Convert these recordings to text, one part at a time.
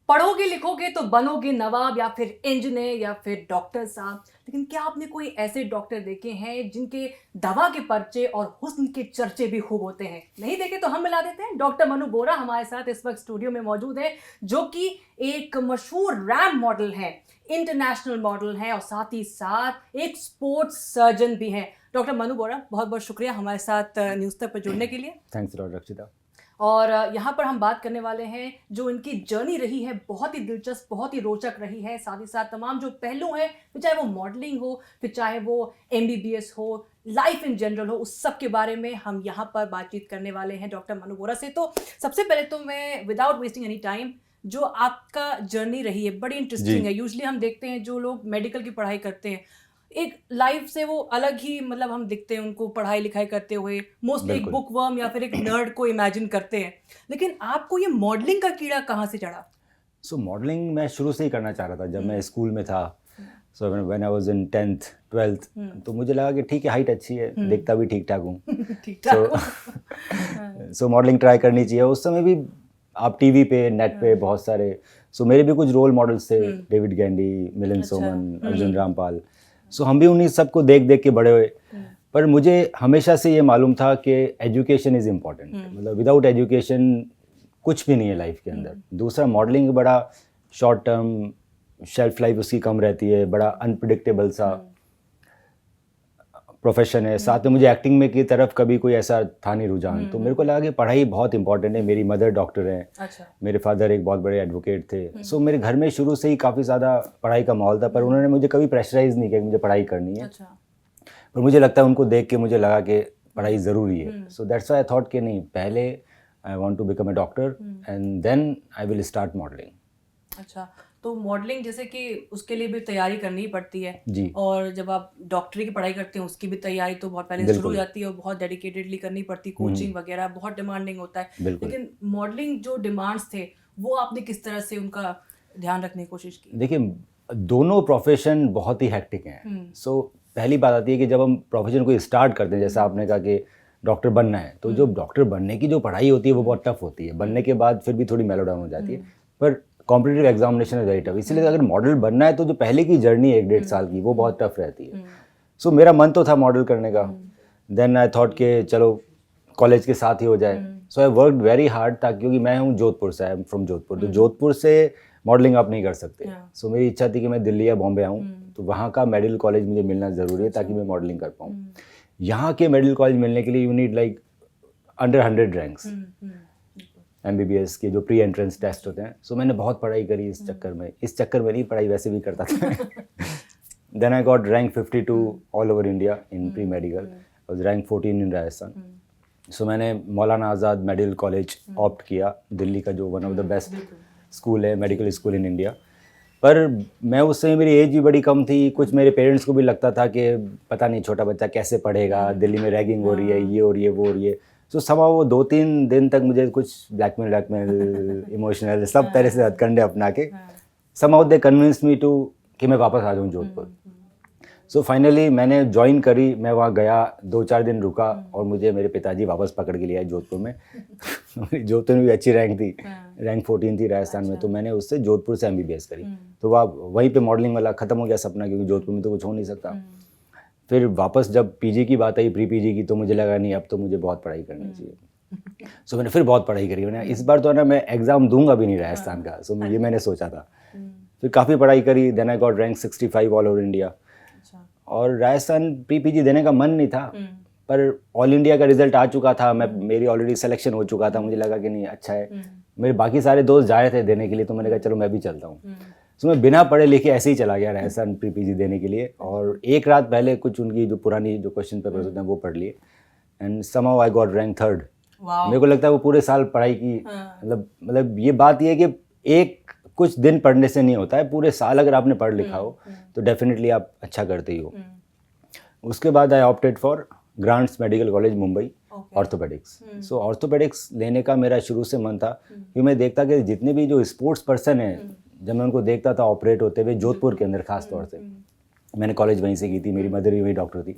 पढ़ोगे लिखोगे तो बनोगे नवाब या फिर इंजीनियर या फिर डॉक्टर साहब। लेकिन क्या आपने कोई ऐसे डॉक्टर देखे हैं जिनके दवा के पर्चे और हुस्न के चर्चे भी खूब होते हैं? नहीं देखे तो हम मिला देते हैं। डॉक्टर मनु बोरा हमारे साथ इस वक्त स्टूडियो में मौजूद है, जो कि एक मशहूर रैम मॉडल है, इंटरनेशनल मॉडल है और साथ ही साथ एक स्पोर्ट्स सर्जन भी है। डॉक्टर मनु बोरा, बहुत बहुत शुक्रिया हमारे साथ न्यूज़ तक पर जुड़ने के लिए। थैंक्स लॉट रक्षिता। और यहाँ पर हम बात करने वाले हैं जो इनकी जर्नी रही है, बहुत ही दिलचस्प, बहुत ही रोचक रही है। साथ ही साथ तमाम जो पहलू हैं, फिर चाहे वो मॉडलिंग हो, फिर चाहे वो MBBS हो, लाइफ इन जनरल हो, उस सब के बारे में हम यहाँ पर बातचीत करने वाले हैं डॉक्टर मनु बोरा से। तो सबसे पहले तो मैं विदाउट वेस्टिंग एनी टाइम, जो आपका जर्नी रही है बड़ी इंटरेस्टिंग है। यूजली हम देखते हैं जो लोग मेडिकल की पढ़ाई करते हैं, एक लाइफ से वो अलग ही, मतलब हम दिखते हैं उनको पढ़ाई लिखाई करते हुए, मोस्टली एक बुक वर्म या फिर एक नर्ड को इमेजिन करते हैं। लेकिन आपको ये मॉडलिंग का कीड़ा कहाँ से चढ़ा? सो मॉडलिंग मैं शुरू से ही करना चाह रहा था जब मैं स्कूल में था। So when I was in 10th 12th, तो मुझे लगा कि ठीक है, हाइट अच्छी है, दिखता भी ठीक ठाक हूँ। सो मॉडलिंग ट्राई करनी चाहिए। उस समय भी आप टीवी पे, नेट पे बहुत सारे, सो मेरे भी कुछ रोल मॉडल्स थे, डेविड गैंडी, मिलिंद सोमन, अर्जुन रामपाल। सो हम भी उन्हीं सबको देख देख के बड़े हुए। पर मुझे हमेशा से ये मालूम था कि एजुकेशन इज़ इम्पॉर्टेंट। मतलब विदाउट एजुकेशन कुछ भी नहीं है लाइफ के अंदर। दूसरा, मॉडलिंग बड़ा शॉर्ट टर्म, शेल्फ लाइफ उसकी कम रहती है, बड़ा अनप्रिडिक्टेबल सा प्रोफेशन है। साथ में मुझे एक्टिंग में की तरफ कभी कोई ऐसा था नहीं रुझान। तो मेरे को लगा कि पढ़ाई बहुत इंपॉर्टेंट है। मेरी मदर डॉक्टर हैं। अच्छा। मेरे फादर एक बहुत बड़े एडवोकेट थे। सो मेरे घर में शुरू से ही काफ़ी ज़्यादा पढ़ाई का माहौल था, पर उन्होंने मुझे कभी प्रेशराइज नहीं किया कि मुझे पढ़ाई करनी है। अच्छा। पर मुझे लगता है उनको देख के मुझे लगा कि पढ़ाई ज़रूरी है। So that's why I thought कि नहीं, पहले I want to become a doctor and then I will start modelling. अच्छा, तो मॉडलिंग जैसे कि उसके लिए भी तैयारी करनी पड़ती है जी। और जब आप डॉक्टरी की पढ़ाई करते हैं उसकी भी तैयारी तो बहुत पहले शुरू हो जाती है और बहुत डेडिकेटेडली करनी पड़ती है, कोचिंग वगैरह बहुत डिमांडिंग होता है। लेकिन मॉडलिंग जो डिमांड्स थे वो आपने किस तरह से उनका ध्यान रखने की कोशिश की? देखिए, दोनों प्रोफेशन बहुत ही हेक्टिक हैं। सो पहली बात आती है कि जब हम प्रोफेशन को स्टार्ट करते हैं, जैसा आपने कहा कि डॉक्टर बनना है, तो जो डॉक्टर बनने की जो पढ़ाई होती है वो बहुत टफ होती है। बनने के बाद फिर भी थोड़ी मेलो डाउन हो जाती है, पर competitive examination is very tough. इसलिए अगर मॉडल बनना है तो जो पहले की जर्नी है 1-1.5 साल की, वो बहुत टफ रहती है। सो मेरा मन तो था मॉडल करने का। देन आई थॉट कि चलो कॉलेज के साथ ही हो जाए। सो आई वर्कड वेरी हार्ड, ताकि क्योंकि मैं हूँ जोधपुर से, आई एम फ्रॉम जोधपुर, तो जोधपुर से मॉडलिंग आप नहीं कर सकते। सो मेरी इच्छा थी कि मैं दिल्ली या बॉम्बे आऊँ, तो वहाँ का मेडिकल कॉलेज मुझे मिलना ज़रूरी है ताकि मैं मॉडलिंग कर पाऊँ। यहाँ के मेडिकल कॉलेज मिलने के लिए you need like under 100 ranks, MBBS के जो प्री एंट्रेंस टेस्ट होते हैं। सो मैंने बहुत पढ़ाई करी इस चक्कर में नहीं, पढ़ाई वैसे भी करता था। Then I got rank 52 all over India in pre medical, was rank 14 in Rajasthan. So मैंने मौलाना आज़ाद मेडिकल कॉलेज ऑप्ट किया, दिल्ली का जो one of the best school है, मेडिकल स्कूल इन इंडिया। पर मैं उस समय, मेरी एज भी बड़ी कम थी, कुछ मेरे पेरेंट्स को भी लगता था कि पता नहीं छोटा बच्चा कैसे पढ़ेगा, दिल्ली में रैगिंग हो रही है, ये हो रही है, वो हो रही है। सो समां वो 2-3 दिन तक मुझे कुछ ब्लैकमेल इमोशनल सब तरह से हथकंडे अपना के समां दे कन्विंस मी टू कि मैं वापस आ जाऊँ जोधपुर। सो फाइनली मैंने ज्वाइन करी, मैं वहाँ गया, 2-4 दिन रुका और मुझे मेरे पिताजी वापस पकड़ के लिए आए जोधपुर में। जोधपुर में भी अच्छी रैंक थी, रैंक 14 थी राजस्थान में। तो मैंने उससे जोधपुर से MBBS करी। तो वहीं पे मॉडलिंग वाला ख़त्म हो गया सपना, क्योंकि जोधपुर में तो कुछ हो नहीं सकता। फिर वापस जब PG की बात आई, प्री PG की, तो मुझे लगा नहीं, अब तो मुझे बहुत पढ़ाई करनी चाहिए। सो मैंने फिर बहुत पढ़ाई करी। मैंने इस बार तो है ना, मैं एग्ज़ाम दूंगा भी नहीं राजस्थान का। सो ये मैंने सोचा था। फिर काफ़ी पढ़ाई करी। Then I got rank 65 all over India. और राजस्थान प्री PG देने का मन नहीं था, पर ऑल इंडिया का रिजल्ट आ चुका था, मेरी ऑलरेडी सिलेक्शन हो चुका था। मुझे लगा कि नहीं, अच्छा है। मेरे बाकी सारे दोस्त जा रहे थे देने के लिए, तो मैंने कहा चलो मैं भी चलता हूँ। तो मैं बिना पढ़े लिखे ऐसे ही चला गया राजस्थान प्री PG देने के लिए। और एक रात पहले कुछ उनकी जो पुरानी जो क्वेश्चन पेपर्स होते हैं वो पढ़ लिए, and somehow I got rank 3rd। मेरे को लगता है वो पूरे साल पढ़ाई की, मतलब ये बात ये है कि एक कुछ दिन पढ़ने से नहीं होता है, पूरे साल अगर आपने पढ़ लिखा हो तो डेफिनेटली आप अच्छा करते ही हो। उसके बाद I opted for grants medical college Mumbai, orthopaedics. So orthopaedics लेने का मेरा शुरू से मन था, क्योंकि मैं देखता कि जितने भी जो स्पोर्ट्स पर्सन हैं, जब मैं उनको देखता था ऑपरेट होते हुए जोधपुर के अंदर, खास तौर से मैंने कॉलेज वहीं से की थी, मेरी मदर भी वहीं डॉक्टर थी,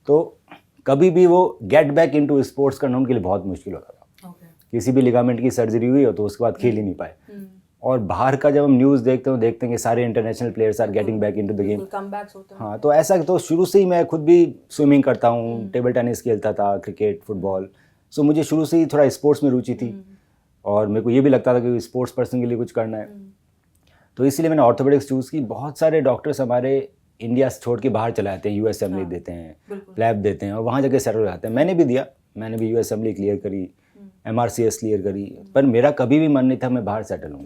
तो कभी भी वो गेट बैक इनटू स्पोर्ट्स करना उनके लिए बहुत मुश्किल होता था। किसी भी लिगामेंट की सर्जरी हुई हो तो उसके बाद खेल ही नहीं पाए। और बाहर का जब हम न्यूज़ देखते हैं कि सारे international players are getting back into the game. Comebacks होते हैं। हाँ, तो ऐसा तो शुरू से ही मैं खुद भी स्विमिंग करता हूँ, टेबल टेनिस खेलता था, क्रिकेट, फुटबॉल। सो मुझे शुरू से ही थोड़ा स्पोर्ट्स में रुचि थी और मेरे को ये भी लगता था कि स्पोर्ट्स पर्सन के लिए कुछ करना है। तो इसीलिए मैंने ऑर्थोपेडिक्स चूज़ की। बहुत सारे डॉक्टर्स हमारे इंडिया छोड़ के बाहर चले जाते हैं, यूएस असेंबली देते हैं, लैब देते हैं और वहाँ जाके सेटल हो जाते हैं। मैंने भी दिया, मैंने भी यूएस असेंबली क्लियर करी, MRCS क्लियर करी, पर मेरा कभी भी मन नहीं था मैं बाहर सेटल हूँ।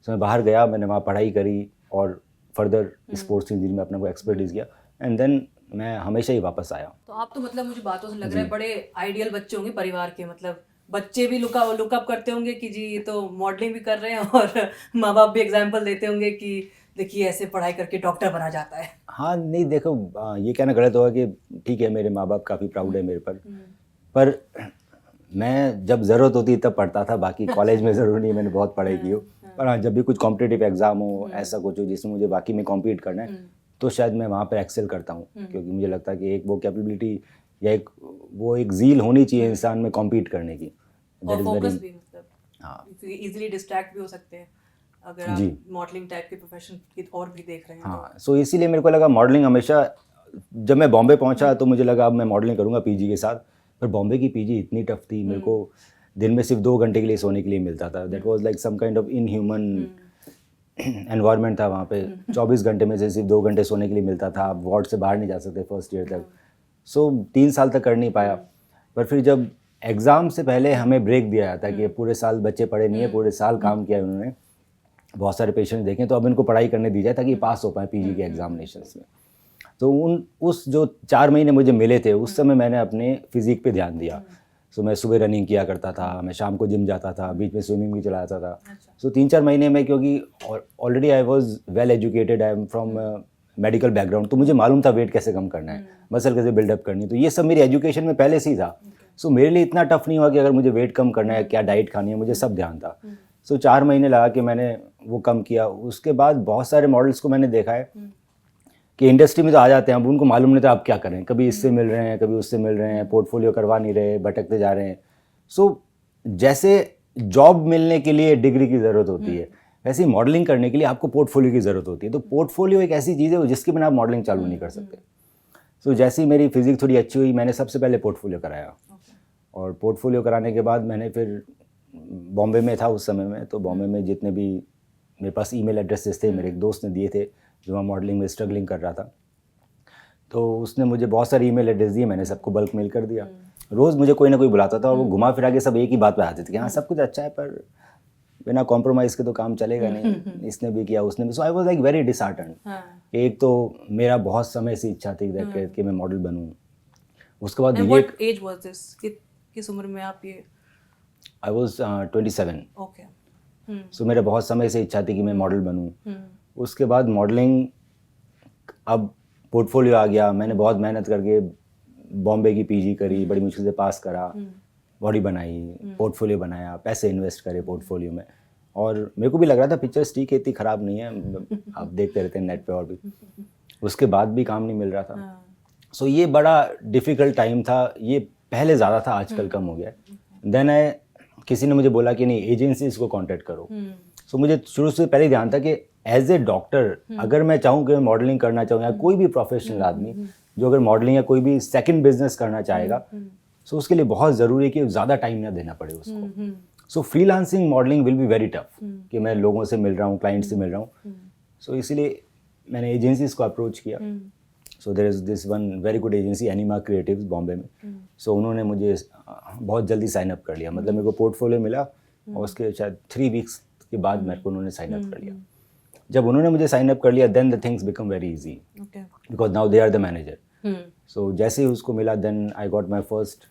तो मैं बाहर गया, मैंने वहाँ पढ़ाई करी और फर्दर स्पोर्ट्स इंजीनियरिंग में अपने को एक्सपर्टीज किया एंड देन मैं हमेशा ही वापस आया। तो आप तो मतलब मुझे बातों से लग रहा है बड़े आइडियल बच्चे होंगे परिवार के, मतलब बच्चे भी लुकअप करते होंगे कि जी ये तो मॉडलिंग भी कर रहे हैं और माँ बाप भी एग्जाम्पल देते होंगे कि देखिए ऐसे पढ़ाई करके डॉक्टर बना जाता है। हाँ, नहीं देखो, ये कहना गलत होगा कि ठीक है मेरे माँ बाप काफ़ी प्राउड है मेरे पर मैं जब ज़रूरत होती तब पढ़ता था, बाकी कॉलेज में ज़रूर नहीं मैंने बहुत पढ़ाई की हो। पर हाँ, जब भी कुछ कॉम्पिटिटिव एग्जाम हो, ऐसा कुछ हो जिसमें मुझे बाकी में कॉम्पीट करना है तो शायद मैं वहाँ पर एक्सेल करता हूँ, क्योंकि मुझे लगता है कि एक वो कैपेबिलिटी या एक ज़ील होनी चाहिए इंसान में कॉम्पीट करने की। और फोकस भी, मतलब हाँ, इजीली डिस्ट्रैक्ट भी हो सकते हैं अगर आप मॉडलिंग टाइप के प्रोफेशन की और भी देख रहे हैं। हाँ, सो इसीलिए मेरे को लगा मॉडलिंग हमेशा, जब मैं बॉम्बे पहुंचा तो मुझे लगा अब मैं मॉडलिंग करूंगा पीजी के साथ। पर बॉम्बे की पीजी इतनी टफ थी, मेरे को दिन में सिर्फ 2 घंटे के लिए सोने के लिए मिलता था। That was like some kind of inhuman environment था वहाँ पे। 24 घंटे में से सिर्फ 2 घंटे सोने के लिए मिलता था, आप वार्ड से बाहर नहीं जा सकते फर्स्ट ईयर तक। सो 3 साल तक कर नहीं पाया। पर फिर जब एग्ज़ाम से पहले हमें ब्रेक दिया जाता है कि पूरे साल बच्चे पढ़े नहीं है, पूरे साल काम किया उन्होंने, बहुत सारे पेशेंट देखें, तो अब इनको पढ़ाई करने दी जाए ताकि पास हो पाए पीजी के एग्जामिनेशंस में। तो उस जो 4 महीने मुझे मिले थे उस समय मैंने अपने फिजिक पे ध्यान दिया। सो मैं सुबह रनिंग किया करता था, मैं शाम को जिम जाता था, बीच में स्विमिंग भी चला जाता था। सो 3-4 महीने में, क्योंकि already I was well educated, I am from medical background, तो मुझे मालूम था वेट कैसे कम करना है, मसल कैसे बिल्डअप करनी है, तो ये सब मेरी एजुकेशन में पहले से ही था। सो मेरे लिए इतना टफ नहीं हुआ कि अगर मुझे वेट कम करना है, क्या डाइट खानी है, मुझे सब ध्यान था। सो 4 महीने लगा कि मैंने वो कम किया। उसके बाद बहुत सारे मॉडल्स को मैंने देखा है कि इंडस्ट्री में तो आ जाते हैं, अब उनको मालूम नहीं था आप क्या करें, कभी इससे मिल रहे हैं, कभी उससे मिल रहे हैं, पोर्टफोलियो करवा नहीं रहे, भटकते जा रहे हैं। सो जैसे जॉब मिलने के लिए डिग्री की ज़रूरत होती है, वैसे ही मॉडलिंग करने के लिए आपको पोर्टफोलियो की ज़रूरत होती है। तो पोर्टफोलियो एक ऐसी चीज़ है जिसके बिना आप मॉडलिंग चालू नहीं कर सकते। सो जैसे ही मेरी फिजिक थोड़ी अच्छी हुई, मैंने सबसे पहले पोर्टफोलियो कराया और पोर्टफोलियो कराने के बाद मैंने फिर बॉम्बे में था उस समय में, तो बॉम्बे में जितने भी मेरे पास ईमेल एड्रेसेस थे, मेरे एक दोस्त ने दिए थे जो मैं मॉडलिंग में स्ट्रगलिंग कर रहा था, तो उसने मुझे बहुत सारे ईमेल एड्रेस दिए, मैंने सबको बल्क मेल कर दिया। रोज़ मुझे कोई ना कोई बुलाता था और वो घुमा फिरा के सब एक ही बात पे आते थे कि हाँ सब कुछ अच्छा है पर बिना कॉम्प्रोमाइज़ के तो काम चलेगा नहीं, इसने भी किया उसने भी। So I was like very disheartened. एक तो मेरा बहुत समय से इच्छा थी कि मैं मॉडल बनूं। उसके बाद व्हाट एज वाज दिस, किस उम्र में आप ये? I was 27। ओके। सो मेरा बहुत समय से इच्छा थी कि मैं मॉडल बनूं। उसके बाद मॉडलिंग, अब पोर्टफोलियो आ गया, मैंने बहुत मेहनत करके बॉम्बे की पीजी करी, बड़ी मुश्किल से पास करा, बॉडी बनाई, पोर्टफोलियो बनाया, पैसे इन्वेस्ट करे पोर्टफोलियो में, और मेरे को भी लग रहा था पिक्चर्स ठीक है, इतनी ख़राब नहीं है, आप देखते रहते हैं नेट पे और भी। उसके बाद भी काम नहीं मिल रहा था। सो ये बड़ा डिफ़िकल्ट टाइम था। ये पहले ज़्यादा था, आजकल कम हो गया। देन किसी ने मुझे बोला कि नहीं एजेंसीज को कांटेक्ट करो। सो मुझे शुरू से पहले ध्यान था कि एज ए डॉक्टर अगर मैं चाहूँ कि मॉडलिंग करना चाहूँ या कोई भी प्रोफेशनल आदमी जो अगर मॉडलिंग या कोई भी सेकंड बिजनेस करना चाहेगा, सो उसके लिए बहुत ज़रूरी है कि ज़्यादा टाइम ना देना पड़े उसको। So freelancing modelling will be very tough कि मैं लोगों से मिल रहा हूँ, क्लाइंट से मिल रहा हूँ। सो इसीलिए मैंने एजेंसीज को अप्रोच किया। So there is this one very good agency Anima creatives Bombay में। सो उन्होंने मुझे बहुत जल्दी साइन अप कर लिया, मतलब मेरे को पोर्टफोलियो मिला और उसके शायद 3 वीक्स के बाद मेरे को उन्होंने साइन अप कर लिया। जब उन्होंने मुझे साइन अप कर लिया then the things become very easy because now they are the manager. So जैसे ही उसको मिला then I got my first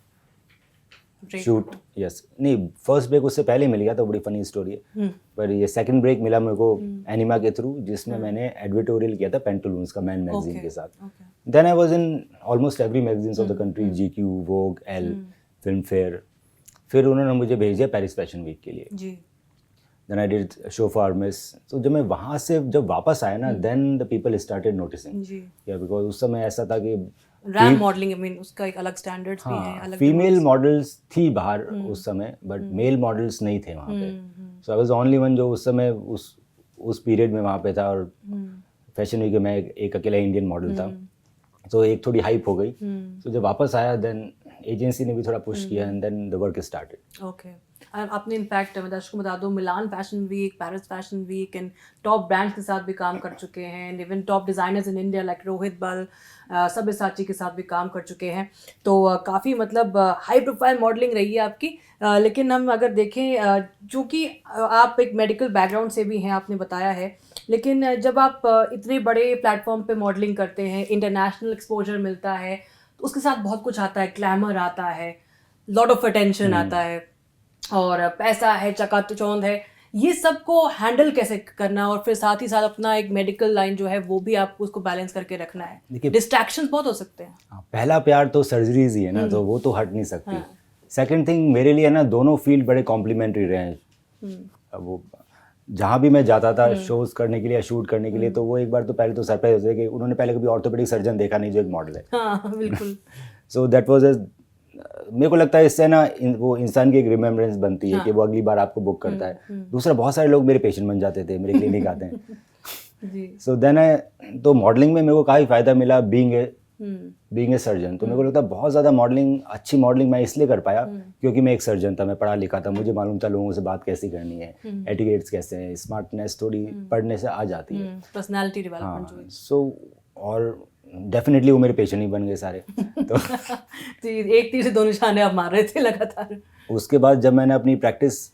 shoot. Yes, नहीं फर्स्ट ब्रेक उससे पहले मिल गया, तो बड़ी फनी स्टोरी है। पर ये सेकंड ब्रेक मिला मेरे को एनिमा के थ्रू, जिसमें मैंने एडवर्टोरियल किया था पेंटालून्स का मैन मैगजीन के साथ। Then I was in almost every magazines of the country, GQ, Vogue, Elle, Filmfare. फिर उन्होंने मुझे भेज दिया पेरिस फैशन वीक के लिए। Then I did show for armies. तो जब मैं वहाँ से जब वापस आया ना, then the people started noticing, because उस समय ऐसा था कि रैम मॉडलिंग, आई मीन उसका एक अलग स्टैंडर्ड्स भी है, अलग फीमेल मॉडल्स थी बाहर उस समय, बट मेल मॉडल्स नहीं थे वहाँ पे। सो आई वाज ओनली वन जो उस समय उस पीरियड में वहाँ पे था, और फैशन वीक में मैं एक अकेला इंडियन मॉडल था, तो एक थोड़ी हाइप हो गई। तो जब वापस आया देन एजेंसी ने भी थोड़ा पुश किया and then the work started. Okay, आपने इनफैक्ट मैं दर्शकों को बता दूं, Milan fashion week, Paris fashion week and top brands के साथ भी काम कर चुके हैं, and even top designers in India like Rohit Bal, Sabyasachi के साथ भी काम कर चुके हैं। तो काफ़ी मतलब हाई प्रोफाइल मॉडलिंग रही है आपकी। लेकिन हम अगर देखें, जो कि आप एक मेडिकल बैकग्राउंड से भी हैं, आपने बताया है, लेकिन जब आप इतने बड़े प्लेटफॉर्म पे मॉडलिंग करते हैं, इंटरनेशनल एक्सपोजर मिलता है, तो उसके साथ बहुत कुछ आता है, ग्लैमर आता है, लॉट ऑफ अटेंशन आता है, और पैसा है, चकाचौंध है, ये सब को हैंडल कैसे करना, और फिर साथ ही साथ अपना एक मेडिकल लाइन जो है वो भी आपको उसको बैलेंस करके रखना है। देखिए, डिस्ट्रैक्शंस बहुत हो सकते हैं। पहला प्यार तो सर्जरीज ही है ना, तो वो तो हट नहीं सकती। सेकंड थिंग मेरे लिए ना, दोनों फील्ड बड़े कॉम्प्लीमेंट्री रहे हैं। अब वो जहाँ भी मैं जाता था शोज करने के लिए या शूट करने के लिए, तो वो एक बार तो पहले तो सरप्राइज होता है कि उन्होंने पहले कभी ऑर्थोपेडिक सर्जन देखा नहीं जो एक मॉडल है। हाँ, बिल्कुल। सो दैट वाज मेरे को लगता है इससे ना वो इंसान की एक रिमेम्बरेंस बनती है कि वो अगली बार आपको बुक करता है। दूसरा, बहुत सारे लोग मेरे पेशेंट बन जाते थे, मेरे क्लिनिक आते हैं। सो देन तो मॉडलिंग में मेरे को काफ़ी फ़ायदा मिला बीइंग ए सर्जन। तो मेरे को लगता है बहुत ज़्यादा अच्छी मॉडलिंग मैं इसलिए कर पाया क्योंकि मैं एक सर्जन था, मैं पढ़ा लिखा था, मुझे मालूम था लोगों से बात कैसी करनी है, एटिकेट्स कैसे हैं, स्मार्टनेस थोड़ी पढ़ने से आ जाती है, पर्सनालिटी डेवलपमेंट जो है। सो और डेफिनेटली वो मेरे पेशेंट ही बन गए सारे। तो एक तीर से दो निशाने आप मार रहे थे लगातार। उसके बाद जब मैंने अपनी प्रैक्टिस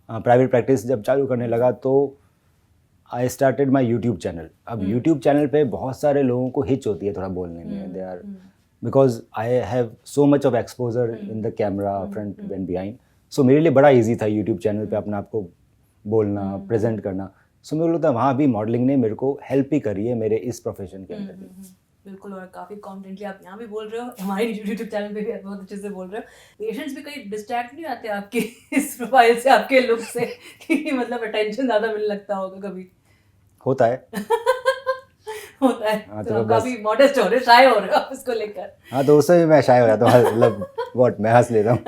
प्राइवेट प्रैक्टिस जब चालू करने लगा, तो I started my YouTube channel. अब यूट्यूब चैनल पे बहुत सारे लोगों को हिच होती है थोड़ा बोलने में, they are because I have so much of exposure in the camera front and behind. So मेरे लिए बड़ा ईजी था यूट्यूब चैनल पे अपने आप को बोलना, प्रेजेंट करना। सो मेरे को लगता है वहाँ भी मॉडलिंग ने मेरे को हेल्प ही करी है मेरे इस प्रोफेशन के अंदर भी। बिल्कुल, और काफ़ी कॉन्फिडेंटली आप यहाँ भी बोल रहे हो, हमारे यूट्यूब चैनल पे भी आप बहुत अच्छे से बोल रहे हो। पेशेंट्स भी कहीं डिस्ट्रैक्ट नहीं आते आपके इस प्रोफाइल से, आपके लुक से, कि मतलब अटेंशन ज़्यादा मिलने लगता होगा कभी? होता है। होता है। हाँ, तो काफ़ी मॉडेस्ट हो रहे हो, शाय हो रहे हो आप इसको लेकर। हाँ, तो उससे भी मैं शाय हो जाता हूँ, मतलब व्हाट, मैं हंस लेता हूँ।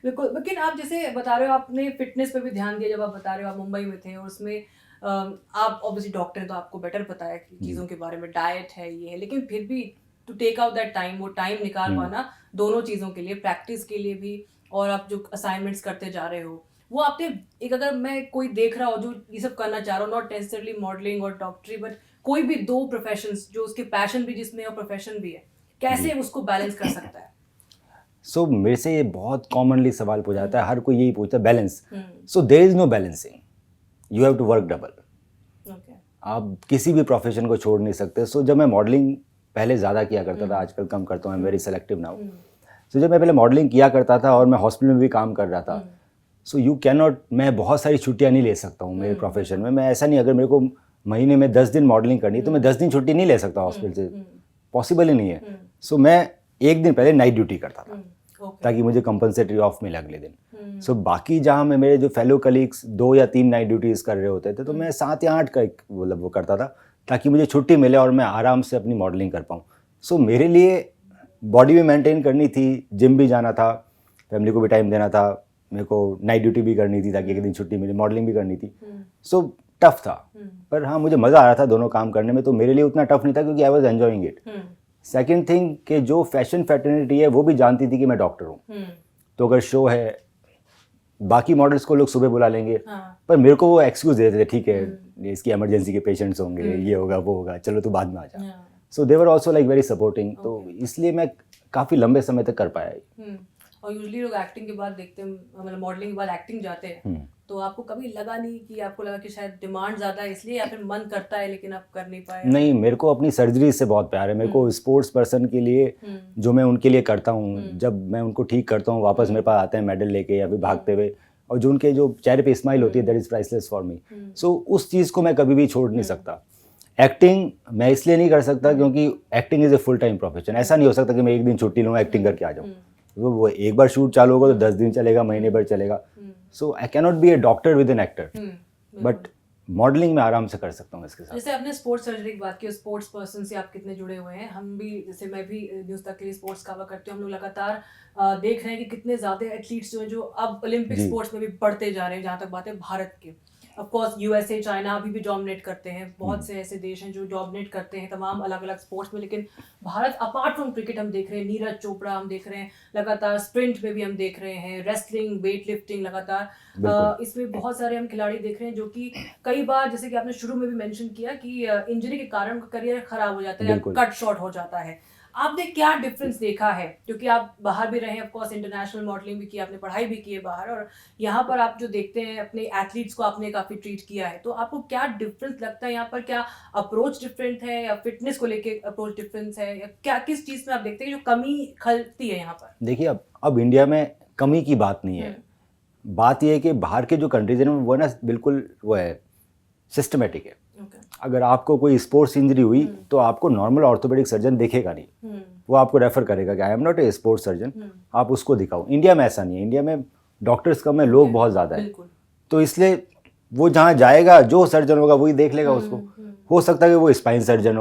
बिल्कुल, लेकिन आप जैसे बता रहे हो आपने फिटनेस पे भी ध्यान दिया, जब आप बता रहे हो आप मुंबई में थे, और उसमें आप ऑब्वियसली डॉक्टर हैं तो आपको बेटर पता है कि चीज़ों के बारे में, डाइट है, ये है, लेकिन फिर भी to take out that time, वो टाइम निकाल पाना दोनों चीज़ों के लिए, प्रैक्टिस के लिए भी और आप जो असाइनमेंट्स करते जा रहे हो, वो आपने एक, अगर मैं कोई देख रहा हो जो ये सब करना चाह रहा हूँ, नॉट नेसेसरली मॉडलिंग और डॉक्टरी, बट कोई भी दो प्रोफेशंस जो उसके पैशन भी जिसमें और प्रोफेशन भी है, कैसे उसको बैलेंस कर सकता है? सो मेरे से ये बहुत कॉमनली सवाल पूछा जाता है, हर कोई यही पूछता है, balance. So there is no balancing, you have to work double. आप किसी भी प्रोफेशन को छोड़ नहीं सकते। सो जब मैं मॉडलिंग पहले ज़्यादा किया करता था, आजकल कम करता हूँ, I am very selective now. So जब मैं पहले मॉडलिंग किया करता था और मैं हॉस्पिटल में भी काम कर रहा था, सो यू कैन नॉट, मैं बहुत सारी छुट्टियाँ नहीं ले सकता हूँ मेरे प्रोफेशन में। मैं ऐसा नहीं, अगर मेरे को महीने में 10 दिन मॉडलिंग करनी है तो मैं 10 दिन छुट्टी नहीं ले सकता हॉस्पिटल से, पॉसिबल ही नहीं है। सो मैं एक दिन पहले नाइट ड्यूटी करता था ताकि मुझे कंपनसेटरी ऑफ मिले अगले दिन। सो बाकी जहाँ में मेरे जो फेलो कलीग्स 2 या 3 नाइट ड्यूटीज़ कर रहे होते थे, तो मैं 7 या 8 का मतलब वो करता था ताकि मुझे छुट्टी मिले और मैं आराम से अपनी मॉडलिंग कर पाऊँ। सो मेरे लिए बॉडी भी मेंटेन करनी थी, जिम भी जाना था, फैमिली को भी टाइम देना था, मेरे को नाइट ड्यूटी भी करनी थी ताकि एक दिन छुट्टी मिले, मॉडलिंग भी करनी थी। सो टफ था, पर हाँ मुझे मज़ा आ रहा था दोनों काम करने में, तो मेरे लिए उतना टफ नहीं था क्योंकि I was enjoying it. Second thing कि जो फैशन फैटर्निटी है वो भी जानती थी कि मैं डॉक्टर हूँ, तो अगर शो है बाकी मॉडल्स को लोग सुबह बुला लेंगे, पर मेरे को वो एक्सक्यूज देते थे, ठीक है इसकी इमरजेंसी के पेशेंट्स होंगे, ये होगा वो होगा, चलो तू बाद में आ जा। So they were also like very supporting, तो इसलिए मैं काफ़ी लंबे समय तक कर पाया। और यूजुअली लोग एक्टिंग के बाद देखते हैं, मतलब मॉडलिंग के बाद एक्टिंग जाते हैं, तो आपको कभी लगा नहीं कि आपको लगा कि शायद डिमांड ज़्यादा है इसलिए, या फिर मन करता है लेकिन आप कर नहीं पाए? नहीं, मेरे को अपनी सर्जरी से बहुत प्यार है। मेरे को स्पोर्ट्स पर्सन के लिए जो मैं उनके लिए करता हूँ, जब मैं उनको ठीक करता हूँ, वापस मेरे पास आते हैं मेडल लेके या फिर भागते हुए, और जो उनके जो चेहरे पे स्माइल होती है, that is priceless for me. So उस चीज़ को मैं कभी भी छोड़ नहीं सकता। एक्टिंग मैं इसलिए नहीं कर सकता क्योंकि acting is a full time profession. ऐसा नहीं हो सकता कि मैं एक दिन छुट्टी लूँगा, एक्टिंग करके आ जाऊँ। वो एक बार शूट चालू होगा तो 10 दिन चलेगा, महीने भर चलेगा। So I can not be a doctor with an actor, but modelling में आराम से कर सकता हूँ इसके साथ। जैसे आपने स्पोर्ट्स सर्जरी की बात की, स्पोर्ट्स पर्सन से आप कितने जुड़े हुए हैं? हम भी, जैसे मैं भी न्यूज़ तक के लिए स्पोर्ट्स कवर करती हूँ, हम लोग लगातार देख रहे हैं कि कितने ज़्यादा एथलीट्स जो हैं जो अब ओलंपिक जी। स्पोर्ट्स में भी बढ़ते जा रहे हैं। जहाँ तक बात है भारत की, ऑफ कोर्स यूएसए, चाइना अभी भी डोमिनेट करते हैं, बहुत से ऐसे देश हैं जो डोमिनेट करते हैं तमाम अलग अलग स्पोर्ट्स में, लेकिन भारत अपार्ट फ्रॉम क्रिकेट हम देख रहे हैं नीरज चोपड़ा, हम देख रहे हैं लगातार स्प्रिंट में भी हम देख रहे हैं, रेसलिंग, वेट लिफ्टिंग, लगातार बिल्कुल। इसमें बहुत सारे हम खिलाड़ी देख रहे हैं जो कि कई बार, जैसे कि आपने शुरू में भी मेंशन किया कि इंजरी के कारण उनका करियर खराब हो जाता है या बिल्कुल। कट शॉर्ट हो जाता है। आपने क्या डिफरेंस देखा है, क्योंकि आप बाहर भी रहे हैं, ऑफ कोर्स इंटरनेशनल मॉडलिंग भी की, आपने पढ़ाई भी की है बाहर, और यहाँ पर आप जो देखते हैं अपने एथलीट्स को आपने काफ़ी ट्रीट किया है, तो आपको क्या डिफरेंस लगता है यहाँ पर? क्या अप्रोच डिफरेंट है या फिटनेस को लेके अप्रोच डिफरेंस है, या क्या किस चीज़ में आप देखते हैं जो कमी खलती है यहाँ पर? देखिए, अब इंडिया में कमी की बात नहीं है, बात यह है कि बाहर के जो कंट्रीज हैं वो ना बिल्कुल वो है, सिस्टमेटिक है। अगर आपको कोई स्पोर्ट्स इंजरी हुई तो आपको नॉर्मल ऑर्थोपेडिक सर्जन देखेगा नहीं, वो आपको रेफर करेगा कि I am not a sports surgeon, आप उसको दिखाओ। इंडिया में ऐसा नहीं है, इंडिया में डॉक्टर्स कम है, लोग बहुत ज़्यादा है, तो इसलिए वो जहाँ जाएगा जो सर्जन होगा वही देख लेगा उसको। हो सकता है कि वो स्पाइन सर्जन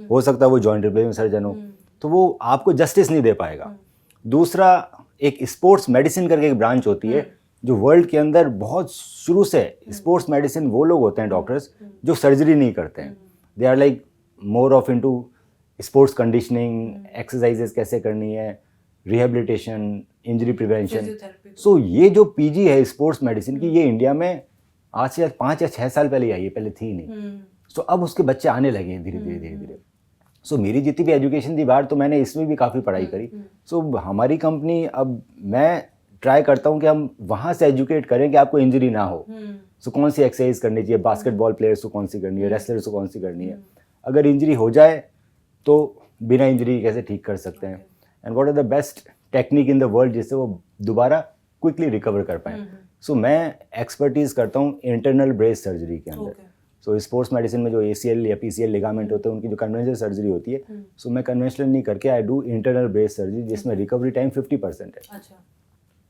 हो सकता है वो जॉइंट रिप्लेसमेंट सर्जन हो, तो वो आपको जस्टिस नहीं दे पाएगा। दूसरा, एक स्पोर्ट्स मेडिसिन करके एक ब्रांच होती है जो वर्ल्ड के अंदर बहुत शुरू से, स्पोर्ट्स मेडिसिन वो लोग होते हैं डॉक्टर्स जो सर्जरी नहीं करते हैं, they are like more of into sports conditioning, exercises कैसे करनी है, रिहेबिलिटेशन, इंजरी प्रिवेंशन। सो ये जो पीजी है स्पोर्ट्स मेडिसिन की, ये इंडिया में आज से 5 या 6 साल पहले आई है, पहले थी नहीं। सो अब उसके बच्चे आने लगे हैं धीरे धीरे। सो मेरी जितनी भी एजुकेशन थी बाहर, तो मैंने इसमें भी काफ़ी पढ़ाई करी। सो हमारी कंपनी, अब मैं ट्राई करता हूँ कि हम वहाँ से एजुकेट करें कि आपको इंजरी ना हो। सो कौन सी एक्सरसाइज करनी चाहिए, बास्केटबॉल प्लेयर्स को कौन सी करनी है, रेसलर्स को कौन सी करनी है, अगर इंजरी हो जाए तो बिना इंजरी कैसे ठीक कर सकते हैं, and what are the best technique in the world जिससे वो दोबारा क्विकली रिकवर कर पाएँ। सो मैं एक्सपर्टीज़ करता हूँ इंटरनल ब्रेस सर्जरी के अंदर। सो स्पोर्ट्स मेडिसिन में जो ACL या PCL लिगामेंट होते हैं उनकी जो कन्वेंशनल सर्जरी होती है, सो मैं कन्वेंशनल नहीं करके I do internal brace surgery, जिसमें रिकवरी टाइम 50% है। अच्छा,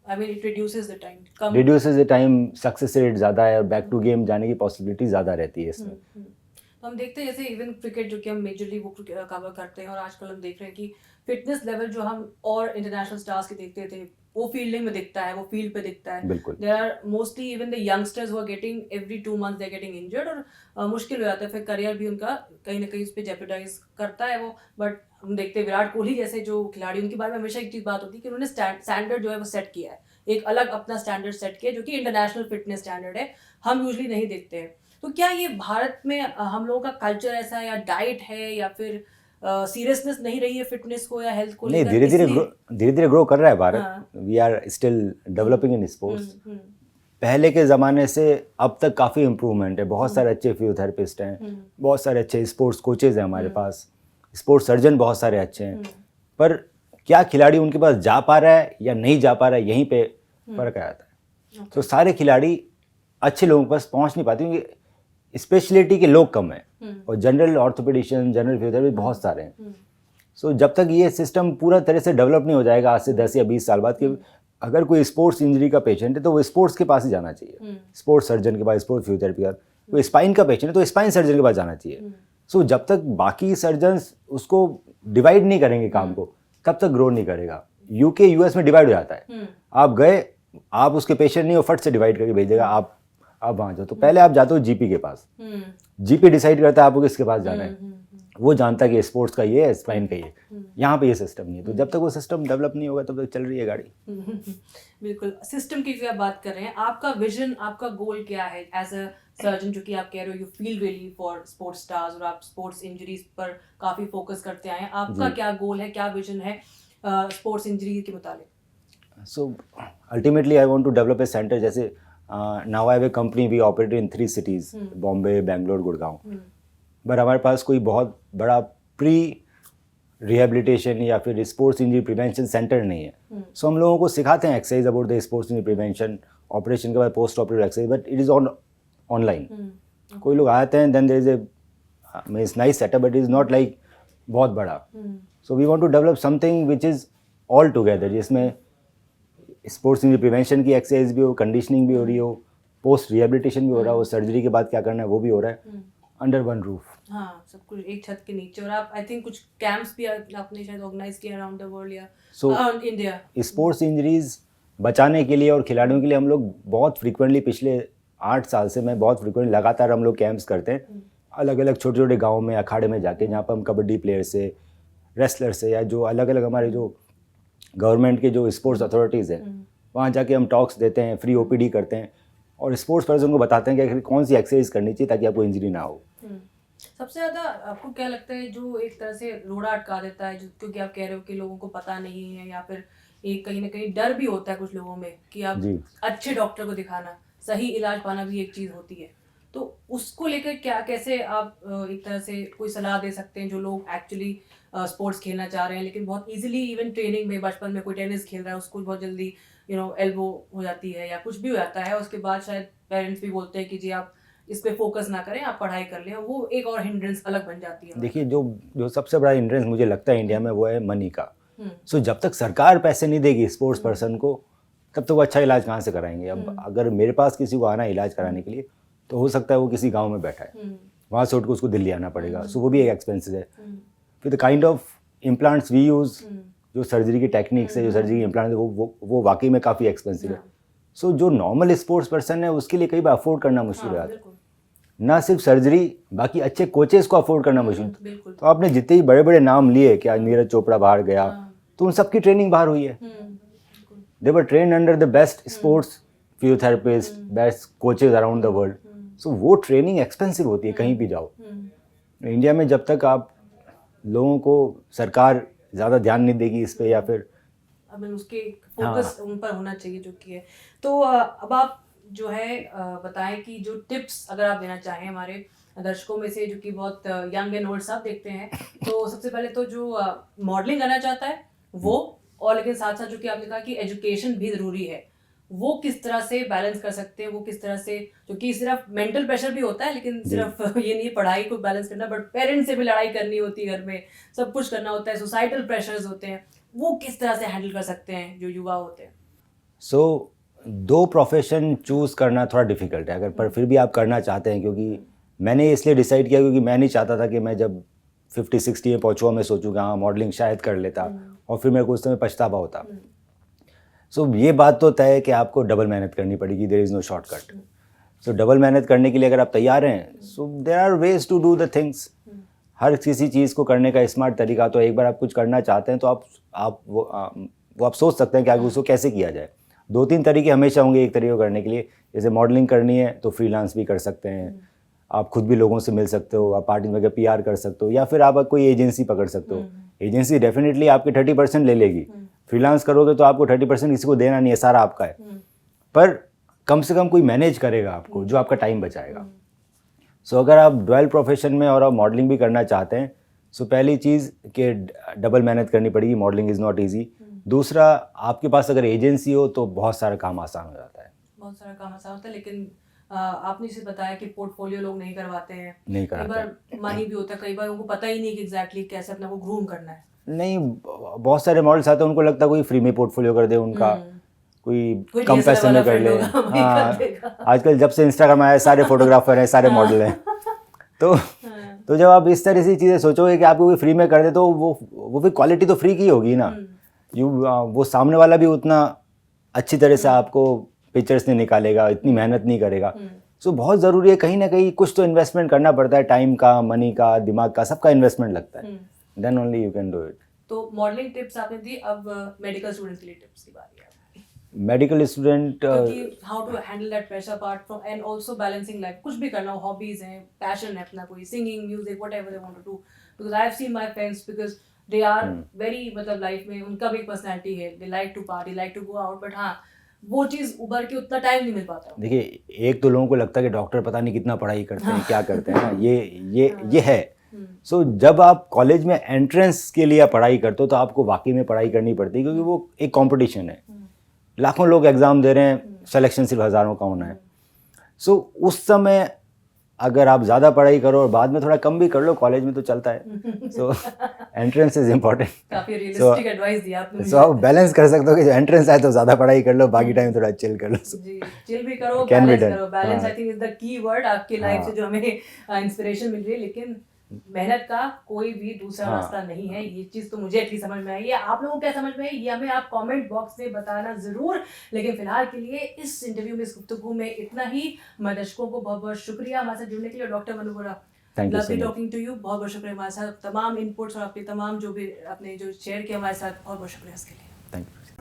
I mean it reduces the time, reduces the time, success rate ज़्यादा है, बैक टू गेम जाने की पॉसिबिलिटी ज़्यादा रहती है इसमें। तो हम देखते हैं जैसे इवन क्रिकेट जो कि हम मेजरली वो कवर करते हैं, और आजकल हम देख रहे हैं कि फिटनेस लेवल जो हम और इंटरनेशनल स्टार्स के देखते थे वो फील्डिंग में दिखता है, वो फील्ड पे दिखता है। बिल्कुल। There are mostly even the youngsters who are getting every 2 months they are getting injured, और मुश्किल हो जाता है, फिर करियर भी उनका कहीं ना कहीं उस पर जेपरडाइज करता है वो। बट हम देखते हैं विराट कोहली जैसे जो खिलाड़ी, उनके बारे में हमेशा एक चीज़ बात होती है कि उन्होंने स्टैंडर्ड जो है वो सेट किया है, एक अलग अपना स्टैंडर्ड सेट किया जो कि इंटरनेशनल फिटनेस स्टैंडर्ड है, हम यूजली नहीं देखते हैं। तो क्या ये भारत में हम लोगों का कल्चर ऐसा है, या डाइट है, या फिर सीरियसनेस नहीं रही है फिटनेस को या हेल्थ को नहीं, लेकर? धीरे धीरे ग्रो कर रहा है Bharat. We are still developing in sports. पहले के ज़माने से अब तक काफ़ी इम्प्रूवमेंट है, बहुत सारे अच्छे फिजियोथेरेपिस्ट हैं, बहुत सारे अच्छे स्पोर्ट्स कोचेज़ हैं हमारे पास, स्पोर्ट्स सर्जन बहुत सारे अच्छे हैं, पर क्या खिलाड़ी उनके पास जा पा रहा है या नहीं जा पा रहा है, यहीं पे फ़र्क आ जाता है। तो सारे खिलाड़ी अच्छे लोगों के पास पहुंच नहीं पाते क्योंकि स्पेशलिटी के लोग कम हैं, और जनरल ऑर्थोपेडिशियन, जनरल फिजियोथेरेपिस्ट बहुत सारे हैं। सो जब तक ये सिस्टम पूरा तरह से डेवलप नहीं हो जाएगा आज से 10 या 20 साल बाद, कि अगर कोई स्पोर्ट्स इंजरी का पेशेंट है तो वो स्पोर्ट्स के पास ही जाना चाहिए, स्पोर्ट्स सर्जन के पास, स्पोर्ट्स फिजियोथेरेपी का। कोई स्पाइन का पेशेंट है तो स्पाइन सर्जन के पास जाना चाहिए। सो जब तक बाकी सर्जन्स उसको डिवाइड नहीं करेंगे काम को, तब तक ग्रो नहीं करेगा। UK US में डिवाइड हो जाता है, आप गए, आप उसके पेशेंट नहीं हो, फट से डिवाइड करके भेज देगा, आप वहाँ जाओ। तो पहले आप जाते हो GP के पास, GP डिसाइड करता है आपको किसके पास जाना है, वो जानता है कि स्पोर्ट्स का ये है, स्पाइन का ये। यहाँ पे ये सिस्टम नहीं है, तो जब तक वो सिस्टम डेवलप नहीं होगा तब तक चल रही है गाड़ी। बिल्कुल, सिस्टम की आप बात कर रहे हैं, आपका विजन, आपका गोल क्या है एज अ सर्जन, जो कि आप कह रहे हो you feel really for sports stars, और आप स्पोर्ट्स इंजरीज पर काफ़ी फोकस करते आए हैं, आपका क्या गोल है, क्या विजन है स्पोर्ट्स इंजरी के मुताबिक? So ultimately I want to develop a centre, जैसे now I have a company, we operate in 3 cities, Bombay, Bangalore, Gurgaon, पर हमारे पास कोई बहुत बड़ा प्री रिहेबिलिटेशन या फिर स्पोर्ट्स इंजरी प्रिवेंशन सेंटर नहीं है। सो हम लोगों को सिखाते हैं exercise about the sports injury prevention, operation के बाद post operative exercise, but it is online. कोई लोग आते हैं, then there is a means nice setup, but is not like बहुत बड़ा। So we want to develop something which is all together, जिसमें sports injury prevention की exercise भी हो, कंडीशनिंग भी हो रही हो, पोस्ट रिहेबिलिटेशन भी हो रहा है, वो सर्जरी के बाद क्या करना है वो भी हो रहा है, अंडर वन रूफ। हाँ, सब कुछ एक छत के नीचे। और आप आई थिंक कुछ कैंप्स भी आपने शायद ऑर्गेनाइज किया अराउंड द वर्ल्ड या अराउंड इंडिया। स्पोर्ट्स इंजरीज बचाने के लिए और खिलाड़ियों के लिए हम लोग बहुत फ्रीक्वेंटली पिछले 8 साल से मैं बहुत फ्रीक्वेंटली लगातार हम लोग कैंप्स करते हैं अलग अलग छोटे छोटे गाँव में, अखाड़े में जाके, जहाँ पर हम कबड्डी प्लेयर से, रेसलर से, या जो अलग अलग हमारे जो गवर्नमेंट के जो स्पोर्ट्स अथॉरिटीज़ हैं वहाँ जाके हम टॉक्स देते हैं, फ्री ओपीडी करते हैं और स्पोर्ट्स पर्सन को बताते हैं कि कौन सी एक्सरसाइज करनी चाहिए ताकि आपको इंजरी ना हो। सबसे ज़्यादा आपको क्या लगता है जो एक तरह से रोड़ा अटका देता है, क्योंकि आप कह रहे हो कि लोगों को पता नहीं है या फिर एक कहीं ना कहीं डर भी होता है कुछ लोगों में कि आप अच्छे डॉक्टर को दिखाना, सही इलाज पाना भी एक चीज़ होती है, तो उसको लेकर क्या कैसे आप एक तरह से कोई सलाह दे सकते हैं जो लोग एक्चुअली स्पोर्ट्स खेलना चाह रहे हैं लेकिन बहुत इजीली इवन ट्रेनिंग में बचपन में कोई टेनिस खेल रहा है उसको बहुत जल्दी एल्बो हो जाती है या कुछ भी हो जाता है, उसके बाद शायद पेरेंट्स भी बोलते हैं कि जी आप इस पे फोकस ना करें, आप पढ़ाई कर लें, वो एक और हिंड्रेंस अलग बन जाती है। देखिए जो सबसे बड़ा हिंड्रेंस मुझे लगता है इंडिया में वो है मनी का। सो जब तक सरकार पैसे नहीं देगी स्पोर्ट्स पर्सन को तब तक वो अच्छा इलाज कहाँ से कराएंगे। अब अगर मेरे पास किसी को आना इलाज कराने के लिए तो हो सकता है वो किसी गांव में बैठा है, वहाँ से उठ के उसको दिल्ली आना पड़ेगा, सो वो भी एक एक्सपेंसिव है। फिर the kind of implants we use, जो सर्जरी की टेक्निक्स है, जो सर्जरी की इम्प्लांट है, वो वाकई में काफ़ी एक्सपेंसिव है। सो जो नॉर्मल स्पोर्ट्स पर्सन है उसके लिए कई बार अफोर्ड करना मुश्किल हो जाता है, ना सिर्फ सर्जरी, बाकी अच्छे कोचेस को अफोर्ड करना मुश्किल। तो आपने जितने ही बड़े बड़े नाम लिए कि आज नीरज चोपड़ा बाहर गया, तो उन सबकी ट्रेनिंग बाहर हुई है। They were trained under the best sports physiotherapist, best coaches around the world. So वो ट्रेनिंग एक्सपेंसिव होती है कहीं भी जाओ। इंडिया में जब तक आप लोगों को सरकार ज़्यादा ध्यान नहीं देगी इस पे, या फिर अब उसके फोकस उन पर होना चाहिए जो कि है। तो अब आप जो है बताएं कि जो टिप्स अगर आप देना चाहें हमारे दर्शकों में से जो कि बहुत यंग एंड ओल्ड सब देखते हैं, तो सबसे पहले तो जो मॉडलिंग करना चाहता है वो, और लेकिन साथ साथ जो कि आपने कहा कि एजुकेशन भी ज़रूरी है, वो किस तरह से बैलेंस कर सकते हैं, वो किस तरह से, क्योंकि सिर्फ मेंटल प्रेशर भी होता है लेकिन सिर्फ ये नहीं पढ़ाई को बैलेंस करना, बट पेरेंट्स से भी लड़ाई करनी होती है, घर में सब कुछ करना होता है, सोसाइटल प्रेशर्स होते हैं, वो किस तरह से हैंडल कर सकते हैं जो युवा होते हैं। सो 2 प्रोफेशन चूज़ करना थोड़ा डिफ़िकल्ट है, अगर पर फिर भी आप करना चाहते हैं, क्योंकि मैंने इसलिए डिसाइड किया क्योंकि मैं नहीं चाहता था कि मैं जब 50-60 में पहुँचूँ मैं सोचूँ कि हाँ मॉडलिंग शायद कर लेता और फिर मेरे को उस समय पछतावा होता। सो ये बात तो तय है कि आपको डबल मेहनत करनी पड़ेगी, there is no shortcut. So double मेहनत करने के लिए अगर आप तैयार हैं, so there are ways to do the things. हर किसी चीज़ को करने का स्मार्ट तरीका, तो एक बार आप कुछ करना चाहते हैं तो आप सोच सकते हैं कि आगे उसको कैसे किया जाए। 2-3 तरीके हमेशा होंगे एक तरीके को करने के लिए। जैसे मॉडलिंग करनी है तो फ्रीलांस भी कर सकते हैं, आप खुद भी लोगों से मिल सकते हो, आप पार्टी में PR कर सकते हो, या फिर आप कोई एजेंसी पकड़ सकते हो। एजेंसी डेफिनेटली आपके 30% ले लेगी, फ्रीलांस करोगे तो आपको 30% किसी को देना नहीं है, सारा आपका है, पर कम से कम कोई मैनेज करेगा आपको, जो आपका टाइम बचाएगा। सो अगर आप डुअल प्रोफेशन में और आप मॉडलिंग भी करना चाहते हैं, सो पहली चीज़ कि डबल मेहनत करनी पड़ेगी, मॉडलिंग इज़ नॉट ईजी। दूसरा, आपके पास अगर एजेंसी हो तो बहुत सारा काम आसान हो जाता है, बहुत सारा काम आसान होता है, लेकिन आपने इसे बताया कि पोर्टफोलियो लोग नहीं करवाते हैं, नहीं कई बार मनी भी होता है, कई बार उनको पता ही नहीं कि एग्जैक्टली कैसे अपना को ग्रूम करना है। नहीं, बहुत सारे मॉडल्स आते हैं, उनको लगता है कोई फ्री में पोर्टफोलियो कर दे उनका, कोई कम पैसे में कर ले। हाँ, आजकल जब से इंस्टाग्राम आया सारे फोटोग्राफर हैं, सारे मॉडल हैं। तो जब आप इस तरह से चीज़ें सोचोगे कि आपको कोई फ्री में कर दे तो वो भी क्वालिटी तो फ्री की होगी ना। वो सामने वाला भी उतना अच्छी तरह से आपको पिक्चर्स नहीं निकालेगा, इतनी मेहनत नहीं करेगा। सो बहुत ज़रूरी है, कहीं ना कहीं कुछ तो इन्वेस्टमेंट करना पड़ता है, टाइम का, मनी का, दिमाग का, सबका इन्वेस्टमेंट लगता है, then only you can do it. तो मॉडलिंग टिप्स आपने दी, अब मेडिकल स्टूडेंट के लिए टिप्स की बारी है। Medical student how to handle that pressure part from and also balancing life, कुछ भी करना हो, हॉबीज हैं, पैशन है अपना, कोई singing, music, whatever they want to do, because I have seen my friends, because they are very, मतलब life में उनका भी पर्सनालिटी है, they like to party, like to go out, but हाँ वो चीज़ उभर के उतना टाइम नहीं मिल पाता। देखिए, एक तो लोगों को लगता है कि डॉक्टर पता नहीं कितना पढ़ाई करते हैं, क्या करते हैं ना, ये है। सो जब आप कॉलेज में एंट्रेंस के लिए पढ़ाई करते हो तो आपको वाकई में पढ़ाई करनी पड़ती है, क्योंकि वो एक कंपटीशन है, लाखों लोग एग्ज़ाम दे रहे हैं, सिलेक्शन सिर्फ हज़ारों का होना है। सो उस समय अगर आप ज़्यादा पढ़ाई करो और बाद में थोड़ा कम भी कर लो, कॉलेज में तो चलता है। सो एंट्रेंस इज इम्पोर्टेंट। काफी रियलिस्टिक एडवाइस दिया आपने सो आप बैलेंस कर सकते हो कि जो एंट्रेंस आए तो ज़्यादा पढ़ाई कर लो, बाकी टाइम थोड़ा चिल कर लो। जी, चिल भी करो, Can be बैलेंस done. करो। बैलेंस हाँ। I think is the key word आपकी लाइफ से जो हमें इंस्पिरेशन मिल रही है। लेकिन मेहनत का कोई भी दूसरा हाँ। रास्ता नहीं है, ये चीज़ तो मुझे एटलीस्ट समझ में आई है। आप लोगों को क्या समझ में आई ये हमें आप कमेंट बॉक्स में बताना ज़रूर। लेकिन फिलहाल के लिए इस इंटरव्यू में, इस गुफ्तगू में इतना ही। मैं दर्शकों को बहुत बहुत शुक्रिया हमारे साथ जुड़ने के लिए। Doctor Manu Bora, Thank you so lovely much. Talking to you. बहुत बहुत शुक्रिया हमारे साथ तमाम इनपुट्स और आपके तमाम जो भी आपने जो शेयर किया हमारे साथ, बहुत बहुत शुक्रिया इसके लिए। Thank you.